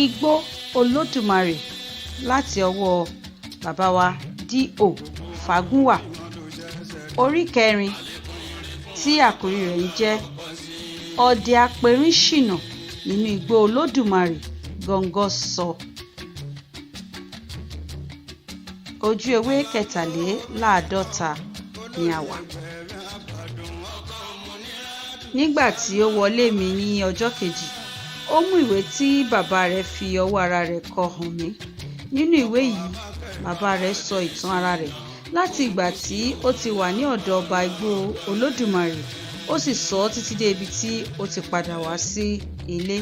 Igbo Olodumare láti ọwọ́ bàbá wa D.O. Fagunwa. Orí kẹrin tí àkórí rẹ̀ ń jẹ́ ọdẹ apẹrin-ṣìnà nínú Igbo Olodumare gọ́ngọ́ sọ. Ojú ewé 43 ni a wà. Nígbà tí ó wọlé mi ní ọjọ́ kejì, ó mú ìwé tí bàbá rẹ̀ fi ọwọ́ ara rẹ̀ kọ hàn mí. Nínú ìwé yìí, bàbá rẹ̀ sọ ìtàn ara rẹ̀ láti ìgbà tí ó ti wà ní ọ̀dọ̀ ọba Igbo Olodumare, ó sì sọ títí dé ibi tí ó ti padà wá sí ilé.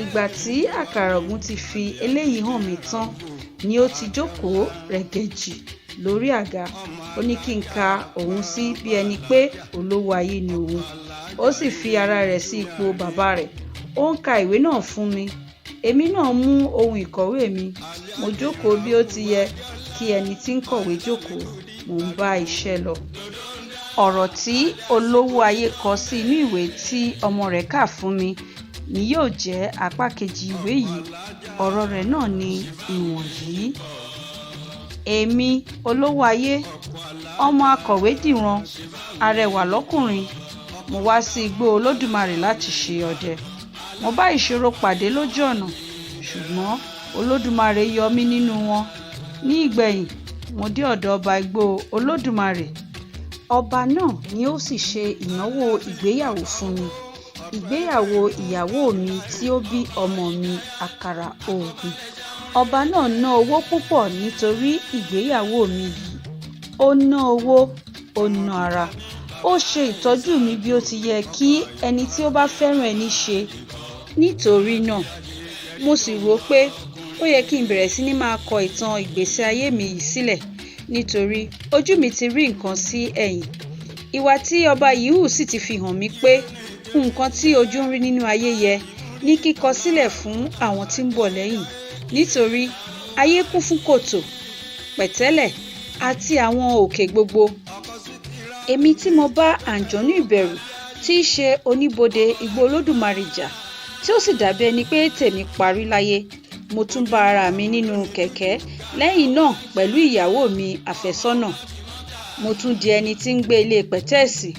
Ìgbà tí àkàrà ògún ti fi eléyìí hàn mí tán ni ó ti jókòó rẹ̀gẹ̀jì lórí àga. Ó ní kí n ka òun sí bí ẹni pé olówó ayé ni òun. Ó sì fi ara rẹ̀ sí ipò bàbá rẹ̀. Ó ń ka ìwé náà fún mi. Èmi náà mú ohun ìkọ̀wé mi. Mo jókòó bí ó ti yẹ kí ẹni tí ń kọ̀wé jókòó. Mo ń bá iṣẹ́ lọ. Ọ̀rọ̀ tí olówó ayé kọ sí inú ìwé tí ọmọ rẹ̀ kà fún mi ni yóò jẹ́ apá kejì ìwé yìí. Ọ̀rọ̀ rẹ̀ náà ni ìwọ̀nyí. Èmi, olówó ayé, ọmọ akọ̀wé dìran, arẹwà lọ́kùnrin, mo wá sí Igbo Olodumare láti ṣe ọdẹ. Mo bá ìṣòro pàdé lójú ọ̀nà, ṣùgbọ́n Olódùmarè yọ mí nínú wọn. Ní ìgbẹ̀yìn, mo dé ọ̀dọ̀ ọba Igbo Olodumare. Ọba náà ni ó sì ṣe ìnáwó ìgbéyàwó fún mi. Ìgbéyàwó ìyàwó mi tí ó bí ọmọ mi àkàrà òògùn. Ọba náà ná owó púpọ̀ nítorí ìgbéyàwó mi yìí. Ó ná owó, ó ná ara. Ó ṣe ìtọ́jú mi bí ó ti yẹ kí ẹni tí ó bá fẹ́ràn ẹni ṣe. Nítorí náà, mo sì rò pé ó yẹ kí n bẹ̀rẹ̀ sí ní máa kọ ìtàn ìgbésí ayé mi yìí sílẹ̀, nítorí ojú mi ti rí nǹkan sí ẹ̀yìn. Ìwà tí ọba yìí hù sì ti fi hàn mí pé nǹkan tí ojú ń rí nínú ayé yẹ ní kíkọ sílẹ̀ fún àwọn tí ń bọ̀ lẹ́yìn, nítorí ayé kún fún kòtò, pẹ̀tẹ́lẹ̀ àti àwọn òkè gbogbo. Èmi tí mo bá àǹjọ̀nú ìbẹ̀rù tí í ṣe oníbodè Igbo Olodumare jà, tí ó sì dàbí ẹni pé tèmi parí láyé, mo tún bá ara mi nínú kẹ̀kẹ́ lẹ́yìn náà pẹ̀lú ìyàwó mi àfẹ́sọ́nà. Mo tún di ẹni tí ń gbé ilé pẹ̀tẹ́ẹ̀sì.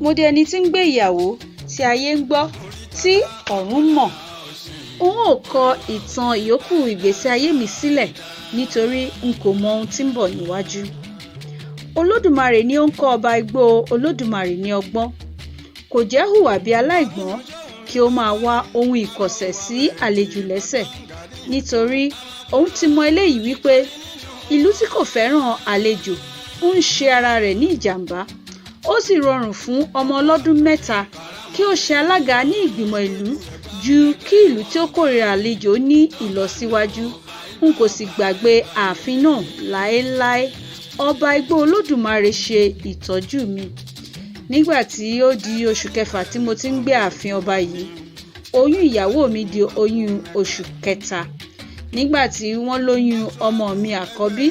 Mo di ẹni tí ń gbé ìyàwó tí ayé ń gbọ́, tí ọ̀run mọ̀. N ó kọ ìtàn ìyókù ìgbésí ayé mi sílẹ̀ nítorí n kò mọ ohun tí ń bọ̀ níwájú. Olódùmarè ni ó ń kọ́ ọba Igbo Olódùmarè ní ọgbọ́n. Kò jẹ́ hùwà bí aláìgbọ́n kí ó máa wá ohun ìkọ̀sẹ̀ sí àlejò lẹ́sẹ̀, nítorí òun ti mọ eléyìí wípé ìlú tí kò fẹ́ràn àlejò ń ṣe ara rẹ̀ ní ìjàmbá. Ó sì rọrùn fún ọmọ ọlọ́dún 3 kí ó ṣe alága ní ìgbìmọ̀ ìlú ju kí ìlú tí ó kórìíra àlejò ní ìlọsíwájú. N kò sì gbàgbé ààfin náà láéláé. Ọba Igbo Olódùmarè ṣe ìtọ́jú mi. Nígbà tí ó di oṣù kẹfà tí mo ti ń gbé ààfin ọba yìí, oyún ìyàwó mi di oyún oṣù kẹta. Nígbà tí wọ́n lóyún ọmọ mi àkọ́bí,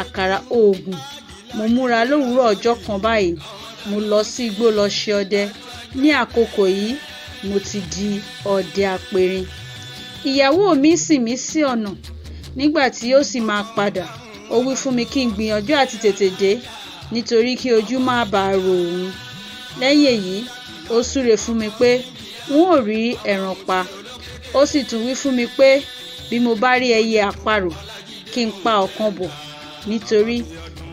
àkàrà òògùn, mo múra lówùúrọ̀ ọjọ́ kan báyìí. Mo lọ sí igbó lọ ṣe ọdẹ. Ní àkókò yìí, mo ti di ọdẹ apẹrin. Ìyàwó mi sìn mí sí ọ̀nà. Nígbà tí ó sì máa padà, ó wí fún mi kí n gbìyànjú àti tètè dé, nítorí kí ojú má bàa ro òun. Lẹ́yìn èyí, ó súre fún mi pé n ó rí ẹran pa. Ó sì tún wí fún mi pé bí mo bá rí ẹyẹ àparò, kí n pa ọ̀kan bọ̀, nítorí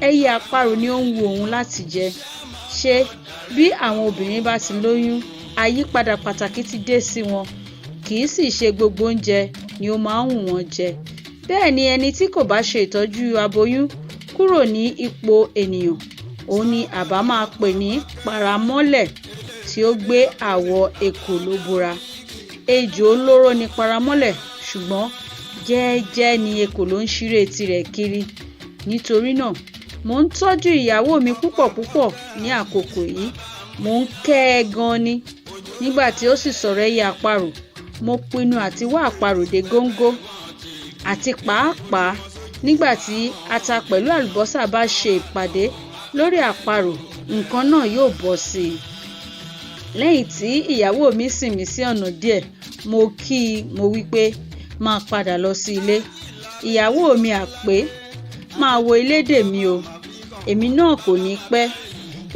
ẹyẹ àparò ni ó ń wu òun láti jẹ. Ṣé bí àwọn obìnrin bá ti lóyún, àyípadà pàtàkì ti dé sí wọn. Kì í sì ṣe gbogbo oúnjẹ ni ó máa ń wù wọ́n jẹ. Bẹ́ẹ̀ ni ẹni tí kò bá ṣe ìtọ́jú aboyún kúrò ní ipò ènìyàn, òun ni àbá máa pè ní paramọ́lẹ̀ tí ó gbé àwọ̀ ekòló bora. Ejò olóró ni paramọ́lẹ̀, ṣùgbọ́n jẹ́ẹ́jẹ́ ni ekòló ń ṣíré tirẹ̀ kiri. Nítorí náà, mo ń tọ́jú ìyàwó mi púpọ̀ púpọ̀ ní àkókò yìí. Mo ń kẹ́ ẹ gan ni. Nígbà tí ó sì sọ̀rọ̀ ẹyẹ àparò, mo pinnu àti wá àparò dé góńgó. Àti pàápàá nígbà tí ata pẹ̀lú àlùbọ́sà bá ṣe ìpàdé lórí àparò, nǹkan náà yóò bọ́ sí i. Lẹ́yìn tí ìyàwó mi sìn mí sí ọ̀nà díẹ̀, mo kí i, mo wí pé máa padà lọ sí ilé. Ìyàwó mi àpé, máa wo ilédè mi o, èmi náà kò ní pẹ́.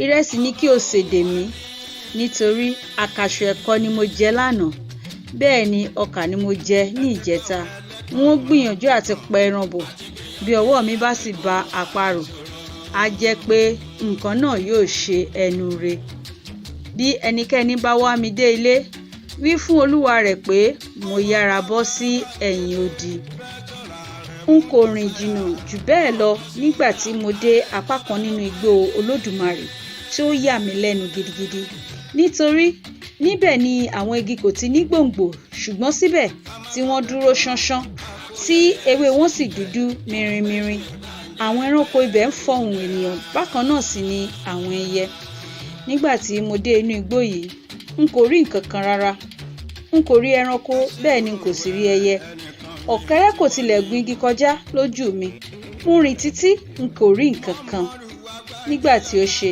Ìrẹsì ni kí o sè dè mí, nítorí àkàṣù ẹ̀kọ ni mo jẹ lánàá, bẹ́ẹ̀ ni ọkà ni mo jẹ ní ìjẹta. Wọ́n gbìyànjú àti pa ẹran bò, bí ọwọ́ mi bá sì ba àparò, á jẹ́ pé nǹkan náà yóò ṣe ẹnu re. Bí ẹnikẹ́ni bá wá mi dé ilé, wí fún olúwa rẹ̀ pé mo yára bọ́ sí ẹ̀yìn odi. N kò rìn jìnnà jù bẹ́ẹ̀ lọ nígbà tí mo dé apá kan nínú igbó Olódùmarè tí ó yà mí lẹ́nu gidigidi, nítorí níbẹ̀ ni àwọn igi kò ti ní gbòǹgbò, ṣùgbọ́n síbẹ̀ tí wọ́n dúró ṣánṣán, tí ewé wọn sì dúdú mìrìnmìrìn. Àwọn ẹranko ibẹ̀ ń fọhùn ènìyàn, bákan náà sì ni àwọn ẹyẹ. Nígbà tí mo dé inú igbó yìí, n kò rí nǹkan kan rárá. N kò rí ẹranko, bẹ́ẹ̀ ni n kò sì rí ẹyẹ. Ọ̀kẹ́rẹ́ kò tilẹ̀ gun igi kọjá lójú mi. Mo rìn títí, n kò rí nǹkan kan. Nígbà tí ó ṣe,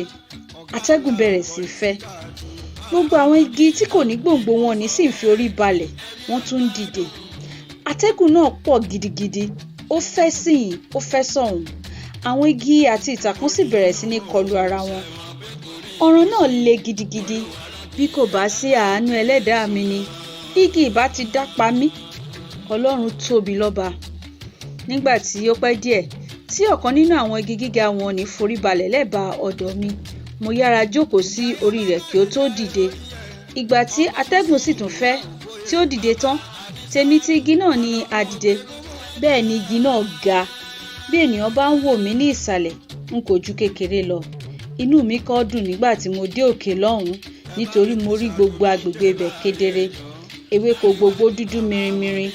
atẹ́gùn bẹ̀rẹ̀ sí í fẹ́. Gbogbo àwọn igi tí kò ní gbòǹgbò wọn ní sì ń fi orí balẹ̀, wọ́n tún ń dìde. Atẹ́gùn náà pọ̀ gidigidi, ó fẹ́ síhìn, ó fẹ́ sọ́hùn. Àwọn igi àti ìtàkùn sì bẹ̀rẹ̀ sí ní kọlu ara wọn. Ọ̀ràn náà le gidigidi. Bí kò bá sí àánú ẹlẹ́dàá mi ni, igi ìbá ti dá pa mí. Ọlọ́run tóbi lọ́ba. Nígbà tí ó pẹ́ díẹ̀, tí ọ̀kan nínú àwọn igi gíga wọn ní forí balẹ̀ lẹ́bàá ọ̀dọ̀ mi, mo yára jókòó sí orí rẹ̀ kí ó tó dìde. Ìgbà tí atẹ́gùn sì tún fẹ́, tí ó dìde tán, tèmi tí igi náà ni a dìde. Bẹ́ẹ̀ ni igi náà ga. Bí ènìyàn bá ń wò mí ní ìsàlẹ̀, n kò ju kékeré lọ. Inú mi kọ́ dùn nígbà tí mo dé òkè lọ́hùn-ún, nítorí mo rí gbogbo agbègbè ibẹ̀ kedere. Ewéko gbogbo dúdú mìrìnmìrìn.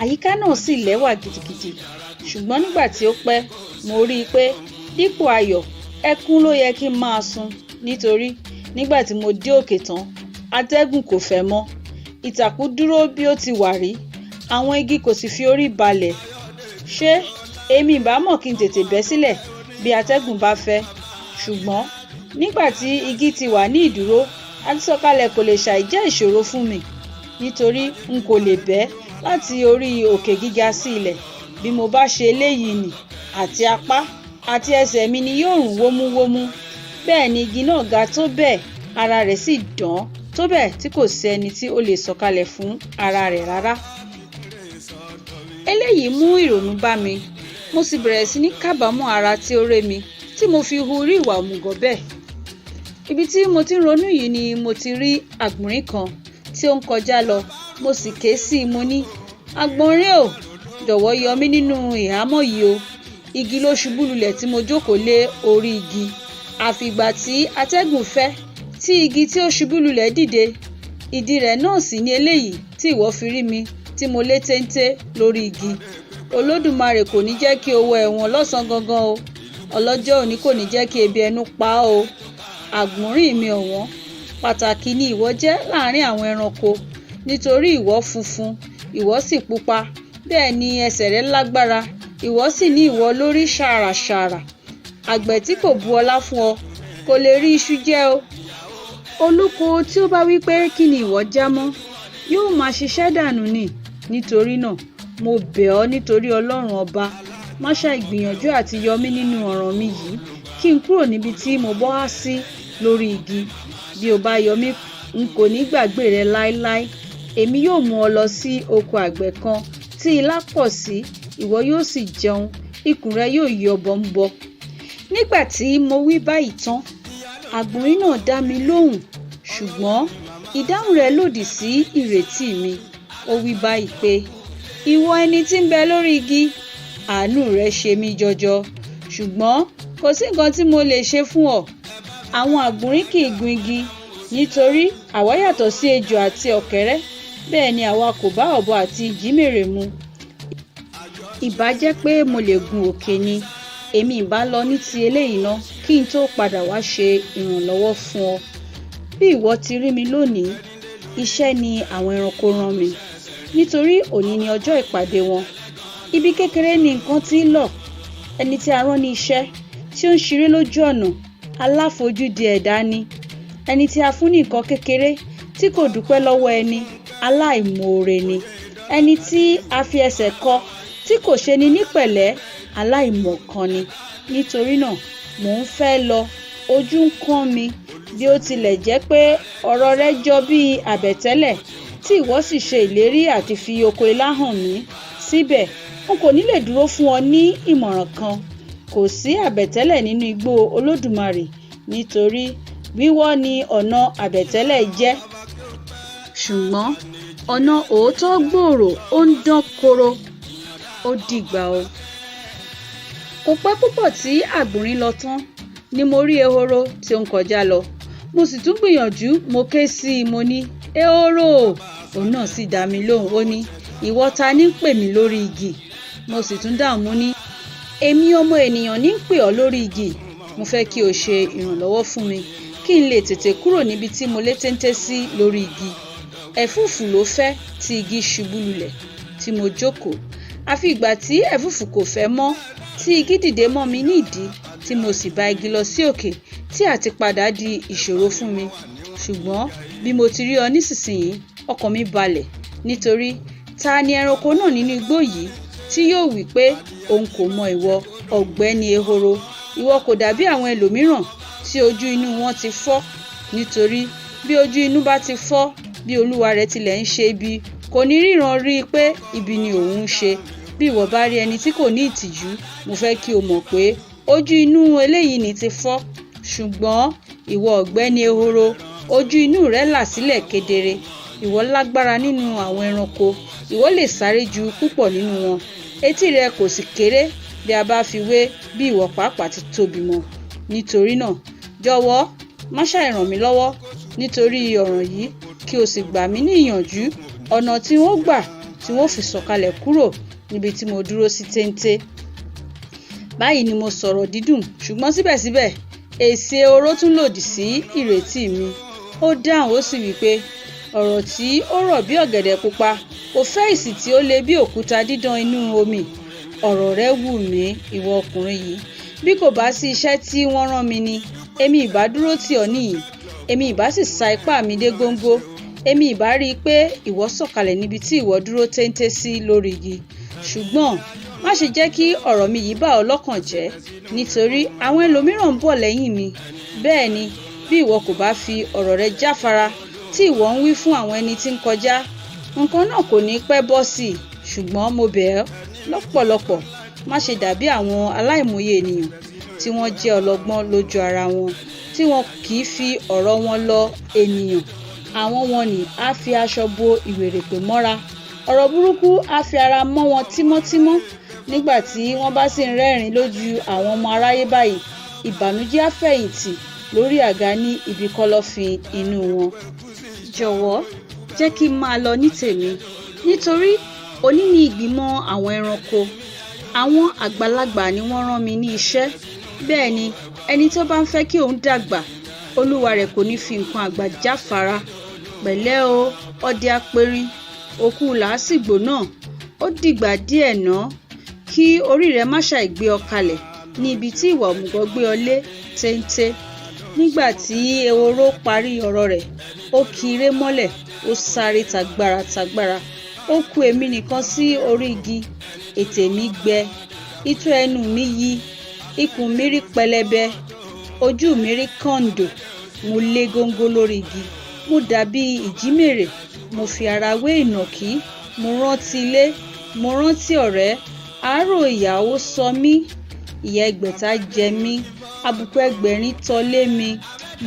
Àyíká náà sì lẹ́wà gidigidi. Ṣùgbọ́n nígbà tí ó pẹ́, mo rí i pé dípò ayọ̀, ẹkún ló yẹ kí n máa sun, nítorí nígbà tí mo dé òkè tán, atẹ́gùn kò fẹ́ mọ́. Ìtàkùn dúró bí ó ti wà rí. Àwọn igi kò sì fi orí balẹ̀. Ṣé èmi ìbá mọ̀ kí n tètè bẹ́ sílẹ̀ bí atẹ́gùn bá fẹ́? Ṣùgbọ́n nígbà tí igi ti wà ní ìdúró, àti sọ̀kalẹ̀ kò lè ṣàì jẹ́ ìṣòro fún mi, nítorí n kò lè bẹ́ láti orí òkè gíga sí ilẹ̀. Bí mo bá ṣe eléyìí nì, àti apá àti ẹsẹ̀ mi ni yóò rùn wómúwómú. Bẹ́ẹ̀ ni igi náà ga tó bẹ́ẹ̀, ara rẹ̀ sì dán tó bẹ́ẹ̀ tí kò sí ẹni tí ó lè sọ̀kalẹ̀ fún ara rẹ̀ rárá. Eléyìí mú ìrònú bá mi. Mo sì bẹ̀rẹ̀ sí ní kábàámọ̀ ara tí ó ré mi, tí mo fi hu irú ìwà òmùgọ̀ bẹ́ẹ̀. Ibi tí mo ti ń ronú yìí ni mo ti rí àgbọ̀nrín kan tí ó ń kọjá lọ. Mo sì ké sí i, mo ní, àgbọ̀nrín o, jọ̀wọ́ yọ mí nínú ìhámọ́ yìí o. Igi ló ṣubú lulẹ̀ tí mo jókòó lé orí igi. Àfìgbà tí atẹ́gùn fẹ́, tí igi tí ó ṣubú lulẹ̀ dìde. Ìdí rẹ̀ náà sì ni eléyìí tí ìwọ fi rí mi tí mo lé téńté lórí igi. Olódùmarè kò ní jẹ́ kí o wọ ẹ̀wọ̀n lọ́sàn-án gangan o. Ọlọ́jọ́ òní kò ní jẹ́ kí ebi ẹnu pa ọ́ o. Àgbọ̀nrín mi ọ̀wọ́n, pàtàkì ni ìwọ jẹ́ láàrin àwọn ẹranko, nítorí ìwọ funfun, ìwọ sì pupa, bẹ́ẹ̀ ni ẹsẹ̀ rẹ lágbára, ìwọ sì ní ìwọ lórí ṣàràṣàrà. Àgbẹ̀ tí kò bu ọlá fún ọ kò lè rí iṣu jẹ o. Olóko tí ó bá wí pé kí ni ìwọ já mọ́, yóò máa ṣiṣẹ́ dànù ni. Nítorí náà, mo bẹ̀ ọ́ nítorí Ọlọ́run ọba, má ṣàì gbìyànjú àti yọ mí nínú ọ̀ràn mi yìí, kí n kúrò níbi tí mo bọ́ há sí lórí igi. Bí o bá yọ mí, n kò ní gbàgbé rẹ láéláé. Èmi yóò mú ọ lọ sí oko àgbẹ̀ kan tí ilá pọ̀ sí, ìwọ yóò sì jẹun, ikùn rẹ yóò yọ bọ̀m̀bọ̀. Nígbà tí mo wí báyìí tán, àgbọ̀nrín náà dá mi lóhùn, ṣùgbọ́n ìdáhùn rẹ̀ lòdì sí ìrètí mi. Ó wí báyìí pé, ìwọ ẹni tí ń bẹ lórí igi, àánú rẹ ṣe mí jọjọ, ṣùgbọ́n kò sí nǹkan tí mo lè ṣe fún ọ. Àwọn àgbọ̀nrín kì í gun igi, nítorí àwa yàtọ̀ sí ejò àti ọ̀kẹ́rẹ́, bẹ́ẹ̀ ni àwa kò bá ọ̀bọ àti ìjímèrè mu. Ìbá jẹ́ pé mo lè gun òkè ni, èmi ìbá lọ ní ti eléyìí ná, kí n tó padà wá ṣe ìrànlọ́wọ́ fún ọ. Bí ìwọ ti rí mi lónìí, iṣẹ́ ni àwọn ẹranko rán mi, nítorí òní ni ọjọ́ ìpàdé wọn. Ibi kékeré ni nǹkan tí ń lọ. Ẹni tí a rán ní iṣẹ́ tí ó ń ṣeré lójú ọ̀nà, aláfojúdi ẹ̀dá ni. Ẹni tí a fún ní nǹkan kékeré tí kò dúpẹ́ lọ́wọ́ ẹni, aláìmoore ni. Ẹni tí a fi ẹsẹ̀ kọ tí kò ṣe ni ní pẹ̀lẹ́, aláìmọ̀kan ni. Nítorí náà, mò ń fẹ́ lọ, ojú ń kán mi, bí ó tilẹ̀ jẹ́ pé ọ̀rọ̀ rẹ jọ bí àbẹ̀tẹ́lẹ̀ tí ìwọ sì ṣe ìlérí àti fi oko ilá hàn mí. Síbẹ̀, n kò ní lè dúró fún ọ ní ìmọ̀ràn kan. Kò sí àbẹ̀tẹ́lẹ̀ nínú igbó Olódùmarè, nítorí wíwọ́ ni ọ̀nà àbẹ̀tẹ́lẹ̀ jẹ́. Ṣùgbọ́n ọ̀nà òótọ́ gbòòrò, ó ń dán koro. Ó dìgbà o. Kò pẹ́ púpọ̀ tí àgbònrín lọ tán ni mo rí ehoro tí ó ń kọjá lọ. Mo sì tún gbìyànjú, mo ké sí i, mo ní, ehoro! Òun náà sì dá mi lóhùn, ó ní, ìwọ ta ní ń pè mí lórí igi? Mo sì tún dáhùn, mo ní, èmi ọmọ ènìyàn ní ń pè ọ́ lórí igi. Mo fẹ́ kí o ṣe ìrànlọ́wọ́ fún mi kí n lè tètè kúrò níbi tí mo lé téńté sí lórí igi. Ẹ̀fúùfù ló fẹ́ tí igi ṣubú lulẹ̀ tí mo jókòó. Àfi ìgbà tí ẹ̀fúùfù kò fẹ́ mọ́ tí igi dìde mọ́ mi ní ìdí tí mo sì bá igi lọ sí òkè tí àti padà di ìṣòro fún mi. Ṣùgbọ́n bí mo ti rí ọ nísinsìnyí, ọkàn mi balẹ̀, nítorí ta ni ẹranko náà nínú igbó yìí tí yóò wí pé òun kò mọ ìwọ, ọ̀gbẹ́ni ehoro? Ìwọ kò dàbí àwọn ẹlòmíràn tí ojú inú wọn ti fọ́. Nítorí bí ojú inú bá ti fọ́, bí olúwa rẹ̀ tilẹ̀ ń ṣe ibi, kò ní ríran rí i pé ibi ni òun ń ṣe. Bí ìwọ bá rí ẹni tí kò ní ìtìjú, mo fẹ́ kí o mọ̀ pé ojú inú eléyìí ni ti fọ́. Ṣùgbọ́n ìwọ ọ̀gbẹ́ni ehoro, ojú inú rẹ là sílẹ̀ kedere. Ìwọ lágbára nínú àwọn ẹranko, ìwọ lè sáré ju púpọ̀ nínú wọn. Etí rẹ kò sì kéré bí a bá fi wé bí ìwọ pàápàá ti tóbi mọ́. Nítorí náà, jọ̀wọ́ má ṣàì ràn mí lọ́wọ́ nítorí ọ̀ràn yìí, kí o sì gbà mí ní ìyànjú ọ̀nà tí wọ́n gbà tí wọ́n fi sọ̀kalẹ̀ kúrò níbi tí mo dúró sí téńté. Báyìí ni mo sọ̀rọ̀ dídùn, ṣùgbọ́n síbẹ̀síbẹ̀ èsì ehoro tún lòdì sí ìrètí mi. Ó dáhùn, ó sì wí pé, ọ̀rọ̀ tí ó rọ̀ bí ọ̀gẹ̀dẹ̀ pupa kò fẹ́ ìsì tí ó le bí òkúta dídán inú omi. Ọ̀rọ̀ rẹ wù mí, ìwọ ọkùnrin yìí. Bí kò bá sí iṣẹ́ tí wọ́n rán mi ni, èmi ìbá dúró tì ọ́ níyìí. Èmi ìbá sì sa ipá mi dé góńgó. Èmi ìbá rí i pé ìwọ sọ̀kalẹ̀ níbi tí ìwọ dúró téńté sí lórí igi. Ṣùgbọ́n má ṣe jẹ́ kí ọ̀rọ̀ mi yìí bà ọ́ lọ́kàn jẹ́, nítorí àwọn ẹlòmíràn ń bọ̀ lẹ́yìn mi. Bẹ́ẹ̀ ni, bí ìwọ kò bá fi ọ̀rọ̀ rẹ jáfara tí ìwọ ń wí fún àwọn ẹni tí ń kọjá, nǹkan náà kò ní pẹ́ bọ́ sí i. Ṣùgbọ́n mo bẹ̀ ọ́ lọ́pọ̀lọpọ̀, má ṣe dàbí àwọn aláìmọye ènìyàn tí wọ́n jẹ́ ọlọ́gbọ́n lójú ara wọn, tí wọn kì í fi ọ̀rọ̀ wọn lọ ènìyàn. Àwọn wọn ni á fi aṣọ bo ìwèrèpè mọ́ra. Ọ̀rọ̀ burúkú á fi ara mọ́ wọn tímọ́tímọ́. Nígbà tí wọ́n bá sì ń rẹ́rìn lójú àwọn ọmọ aráyé báyìí, ìbànújẹ́ á fẹ̀yìntì lórí àga ní ibi kọ́lọ́fín inú wọn. Jọ̀wọ́ jẹ́ kí n máa lọ ní tèmi, nítorí òní ni ìgbìmọ̀ àwọn ẹranko. Àwọn àgbàlagbà ni wọ́n rán mi ní iṣẹ́. Bẹ́ẹ̀ ni, ẹni tó bá ń fẹ́ kí òun dàgbà, olúwa rẹ̀ kò ní fi nǹkan àgbà jáfara. Pẹ̀lẹ́ o, ọdẹ apẹrin, òkú làásìgbò náà. Ó dìgbà díẹ̀ náà kí orí rẹ má ṣàì gbé ọ kalẹ̀ ní ibi tí ìwà òmùgọ̀ gbé ọ lé téńté. Nígbà tí ehoro parí ọ̀rọ̀ rẹ̀, ó ki iré mọ́lẹ̀, ó sáré tagbára. Ó kù èmi nìkan sí orí igi. Ètè mi gbẹ, itọ́ ẹnu mi yí, ikùn mi rí pẹlẹbẹ, ojú mi rí kọ̀ǹdò. Mo lé góńgó lórí igi. Mo dàbí ìjímèrè. Mo fi ara wé ìnàkí. Mo rántí ilé, mo rántí ọ̀rẹ́. Àárò ìyàwó sọ mí, ìyà ẹgbẹ̀ta jẹ mí, àbùkù ẹgbẹ̀rin tọ́lé mi.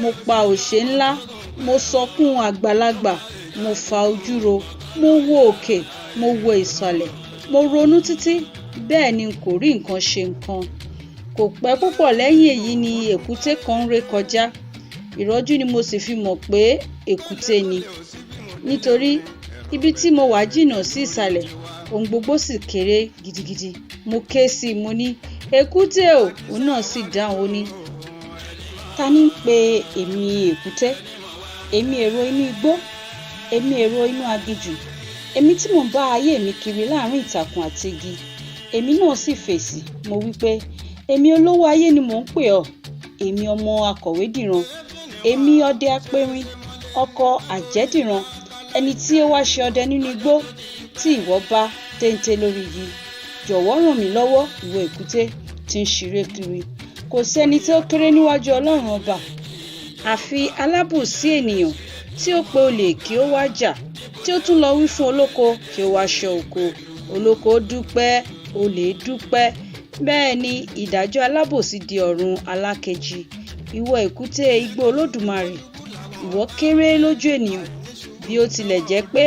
Mo pa òṣè ńlá, mo sọkún àgbàlagbà, mo fa ojú ro, mo wo òkè, mo wo ìsàlẹ̀, mo ronú títí, bẹ́ẹ̀ ni n kò rí nǹkan ṣe nǹkan. Kò pẹ́ púpọ̀ lẹ́yìn èyí ni èkúté kan ń ré kọjá. Ìrọ́jú ni mo sì fi mọ̀ pé èkúté ni, nítorí ibi tí mo wà jìnnà sí ìsàlẹ̀, ohun gbogbo sì kéré gidigidi. Mo ké sí i, mo ní, èkúté o. Òun náà sì dáhùn, ó ní, ta ní ń pe èmi èkúté? Èmi èrò inú igbó, èmi èrò inú aginjù, èmi tí mò ń bá ayé mi kiri láàrin ìtàkùn àti igi. èmi náà sì fèsì, mo wí pé èmi olówó ayé ni mò ń pè ọ́, èmi ọmọ akọ̀wédìran, èmi ọdẹ apẹrin, ọkọ àjẹ́dìran, ẹni tí ó wá ṣe ọdẹ nínú igbó tí ìwọ bá téńté lórí igi. Jọ̀wọ́ ràn mí lọ́wọ́, ìwọ èkúté tí ń ṣeré kiri. Kò sẹ́ni tí ó kéré níwájú Ọlọ́run ọba. Àfi alábòsí ènìyàn tí ó pe olè kí ó wá jà, tí ó tún lọ wí fún olóko kí ó wá ṣọ́ oko. Olóko dúpẹ́, olè dúpẹ́. Bẹ́ẹ̀ ni ìdájọ́ alábòsí di ọ̀run alákejì. Ìwọ èkúté Igbo Olodumare, ìwọ kéré lójú ènìyàn, bí ó tilẹ̀ jẹ́ pé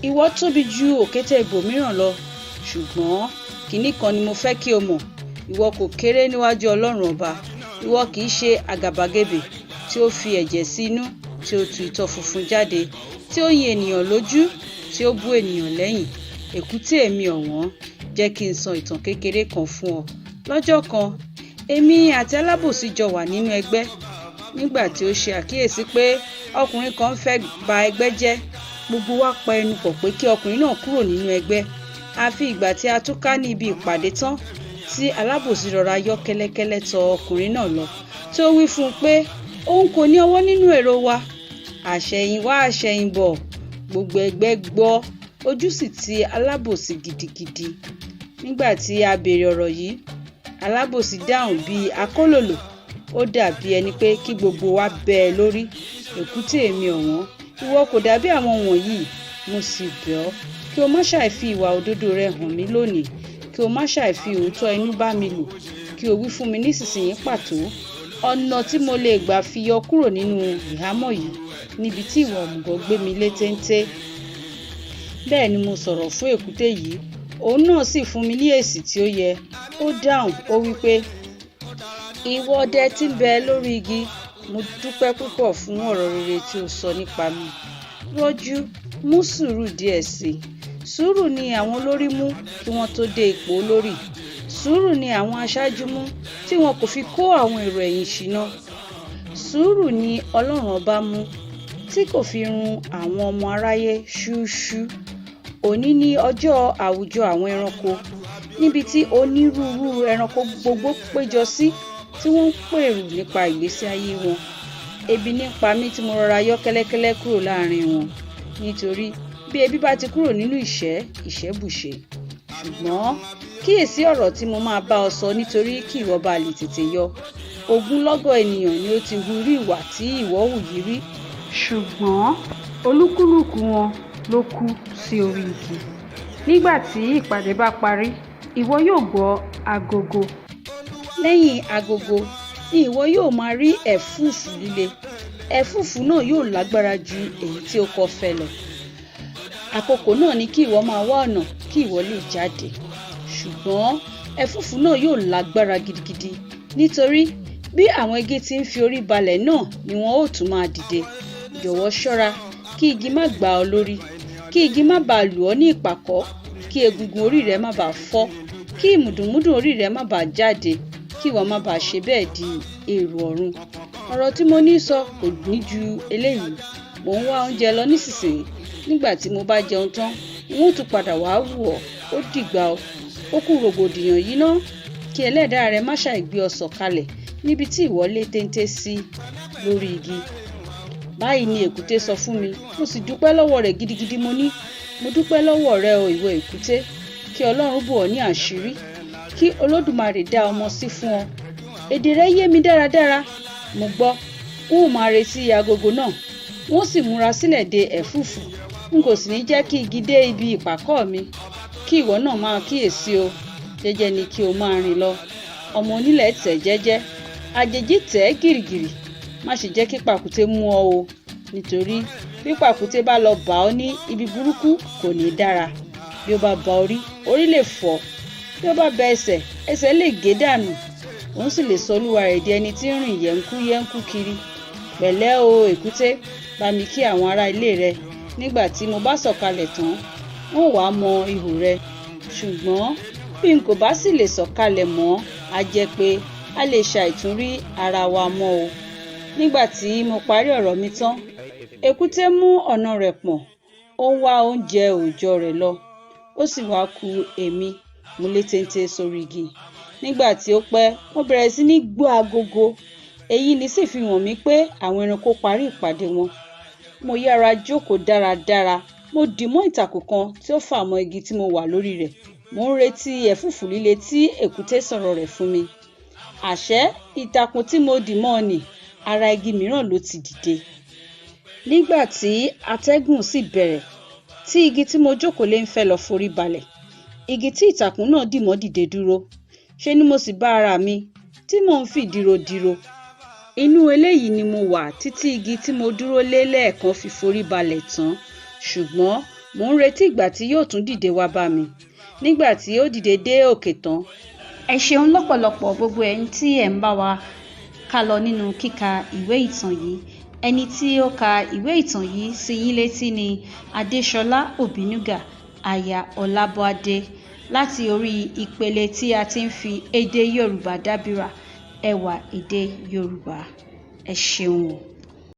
ìwọ tóbi ju òkété ibòmíràn lọ. Ṣùgbọ́n kinní kan ni mo fẹ́ kí o mọ̀, ìwọ kò kéré níwájú Ọlọ́run ọba. Ìwọ kì í ṣe àgàbàgebè tí ó fi ẹ̀jẹ̀ sí inú, tí ó tu ìtọ́ funfun jáde, tí ó yin ènìyàn lójú, tí ó bú ènìyàn lẹ́yìn. Èkúté mi ọ̀wọ́n, jẹ́ kí n sọ ìtàn kékeré kan fún ọ. Lọ́jọ́ kan, èmi àti alábòsí jọ wà nínú ẹgbẹ́. Nígbà tí ó ṣe àkíyèsí pé ọkùnrin kan fẹ́ ba ẹgbẹ́ jẹ́, gbogbo wa pa ẹnu pọ̀ pé kí ọkùnrin náà kúrò nínú ẹgbẹ́. Àfi ìgbà tí a túká ní ibi ìpàdé tán, tí alábòsí rọra yọ́ kẹ́lẹ́kẹ́lẹ́ tọ̀ ọkùnrin náà lọ, tí ó wí fún un pé òun kò ní ọwọ́ nínú èrò wa. Àṣẹ̀yìnwá àṣẹ̀yìnbọ̀, gbogbo ẹgbẹ́ gbọ́, ojú sì ti alábòsí gidigidi. Nígbà tí a béèrè ọ̀rọ̀ yìí, alábòsí dáhùn bí akólòlò. Ó dàbí ẹni pé kí gbogbo wa bẹ́ ẹ lórí. Èkúté mi ọ̀wọ́n, ìwọ kò dàbí àwọn wọ̀nyí. Mo sì bẹ̀ ọ́ kí o má ṣàì fi ìwà òdodo rẹ hàn mí lónìí, kí o má ṣàì fi òótọ́ inú bá mi lò, kí o wí fún mi nísinsìnyí pàtó ọ̀nà tí mo lè gbà fi yọ kúrò nínú ìhámọ́ yìí, níbi tí ìwà òmùgọ̀ gbé mi lé téńté. Bẹ́ẹ̀ ni mo sọ̀rọ̀ fún èkúté yìí, òun náà sì fún mi ní èsì tí ó yẹ. Ó dáhùn, ó wí pé ìwọ ọdẹ tí ń bẹ lórí igi, mo dúpẹ́ púpọ̀ fún ọ̀rọ̀ rere tí o sọ nípa mi. Rọ́jú, mú sùúrù díẹ̀ sí i. Sùúrù ni àwọn olórí mú kí wọ́n tó dé ipò olórí. Sùúrù ni àwọn aṣáájú mú tí wọn kò fi kó àwọn èrò ẹ̀yìn ṣìnà. Sùúrù ni Ọlọ́run ọba mú tí kò fi run àwọn ọmọ aráyé ṣúṣú. Òní ni ọjọ́ àwùjọ àwọn ẹranko, níbi tí onírúurú ẹranko gbogbo péjọ sí, tí wọ́n ń pèrò nípa ìgbésí ayé wọn. Ebi ní pa mí tí mo rọra yọ́ kẹ́lẹ́kẹ́lẹ́ kúrò láàrin wọn, nítorí bí ebi bá ti kúrò nínú ìṣẹ́ bùṣe. Ṣùgbọ́n kíyèsí ọ̀rọ̀ tí mo máa bá ọ sọ, nítorí kí ìwọ bá lè tètè yọ. Ogunlọ́gọ̀ ènìyàn ni ó ti hu irú ìwà tí ìwọ hù yìí rí, ṣùgbọ́n olúkúlùkù wọn ló kú sí orí igi. Nígbà tí ìpàdé bá parí, ìwọ yóò gbọ́ agogo. Lẹ́yìn agogo ni ìwọ yóò máa rí ẹ̀fúùfù líle. Ẹ̀fúùfù náà yóò lágbára ju èyí tí ó kọ́ fẹ́ lọ. Àkókò náà ni kí ìwọ máa wá ọ̀nà kí ìwọ lè jáde. Ṣùgbọ́n ẹ̀fúùfù náà yóò lágbára gidigidi, nítorí bí àwọn igi ti ń fi orí balẹ̀ náà ni wọn ó tún máa dìde. Jọ̀wọ́ ṣọ́ra kí igi má gbá ọ lórí, kí igi má bàa lù ọ́ ní ìpàkọ́, kí egungun orí rẹ má bàa fọ́, kí ìmùdùnmúdùn orí rẹ má bàa jáde, kí ìwọ má bàa ṣe bẹ́ẹ̀ di èrò ọ̀run. Ọ̀rọ̀ tí mo ní sọ kò ní ju eléyìí. Mò ń wá oúnjẹ lọ nísinsìnyí. Nígbà tí mo bá jẹun tán, n ó tún padà wá wù ọ́. Ó dìgbà o. Ó kù rògbòdìyàn yìí ná, kí ẹlẹ́dàá rẹ má ṣàì gbé ọ sọ̀kalẹ̀ níbi tí ìwọ lé téńté sí lórí igi. Báyìí ni èkúté sọ fún mi. Mo sì dúpẹ́ lọ́wọ́ rẹ̀ gidigidi. Mo ní, mo dúpẹ́ lọ́wọ́ rẹ o ìwọ èkúté. Kí Ọlọ́run bù ọ́ ní àṣírí. Kí Olódùmarè dá ọmọ sí fún ọ. Èdè rẹ yé mi dáradára. Mo gbọ́. N ó máa retí agogo náà. Wọ́n sì múra sílẹ̀ de ẹ̀fúùfù. N kò sì ní jẹ́ kí igi dé ibi ìpàkọ́ mi. Kí ìwọ náà máa kíyèsí o. Jẹ́jẹ́ ni kí o máa rìn lọ. Ọmọ onílẹ̀ tẹ̀ jẹ́jẹ́. Àjèjì tẹ̀ gìrìgìrì. Má ṣe jẹ́ kí pàkúté mú ọ o. Nítorí bí pàkúté bá lọ bá ọ ní ibi burúkú kò ní dára. Bí ó bá bá orí, orí lè fọ́. Bí ó bá bá ẹsẹ̀, ẹsẹ̀ lè gé dànù. Òun sì lè sọ olúwa rẹ̀ di ẹni tí ń rìn yẹ̀nkú kiri. Pẹ̀lẹ́ o èkúté, bá mi kí àwọn ará ilé rẹ. Nígbà tí mo bá sọ̀kalẹ̀ tán, wọ́n wá mọ ihò rẹ. Ṣùgbọ́n bí n kò bá sì lè sọ̀kalẹ̀ mọ́, á jẹ́ pé a lè ṣàìtúnrí ara wa mọ́ o. Nígbà tí mo parí ọ̀rọ̀ mi tán, èkúté mú ọ̀nà rẹ̀ pọ̀n. Ó ń wá oúnjẹ òòjọ́ rẹ̀ lọ. Ó sì wá kù èmi mo lé téńté sórí igi. Nígbà tí ó pẹ́, mo bẹ̀rẹ̀ sí ní gbọ́ agogo. Èyí ni sì fi hàn mí pé àwọn ẹranko parí ìpàdé wọn. Mo yára jókòó dáradára. Mo dì mọ́ ìtàkùn kan tí ó fà mọ́ igi tí mo wà lórí rẹ̀. Mo ń retí ẹ̀fúùfù líle tí èkúté sọ̀rọ̀ rẹ̀ fún mi. Àṣé ìtàkùn tí mo dì mọ́ ni ara igi mìíràn ló ti dìde. Nígbà tí atẹ́gùn sì bẹ̀rẹ̀, tí igi tí mo jókòó lé ń fẹ́ lọ forí balẹ̀, igi tí ìtàkùn náà dì mọ́ dìde dúró. Ṣé ni mo sì bá ara mi tí mò ń fi dìrodìro. Inú eléyìí ni mo wà títí igi tí mo dúró lé lẹ́ẹ̀kan fi forí balẹ̀ tán. Ṣùgbọ́n mò ń retí ìgbà tí yóò tún dìde wá bá mi. Nígbà tí ó dìde dé òkè tán. Ẹ ṣeun lọ́pọ̀lọpọ̀ gbogbo ẹ̀yin tí ẹ̀ ń bá wa ká lọ nínú kíka ìwé ìtàn yìí. Ẹni tí ó ka ìwé ìtàn yìí sí yín létí ni Adéṣọlá Òbínúgà, aya Ọlábọ̀adé, láti orí ìpele tí a ti ń fi èdè Yorùbá dábìrà, ẹwà èdè Yorùbá. Ẹ ṣeun.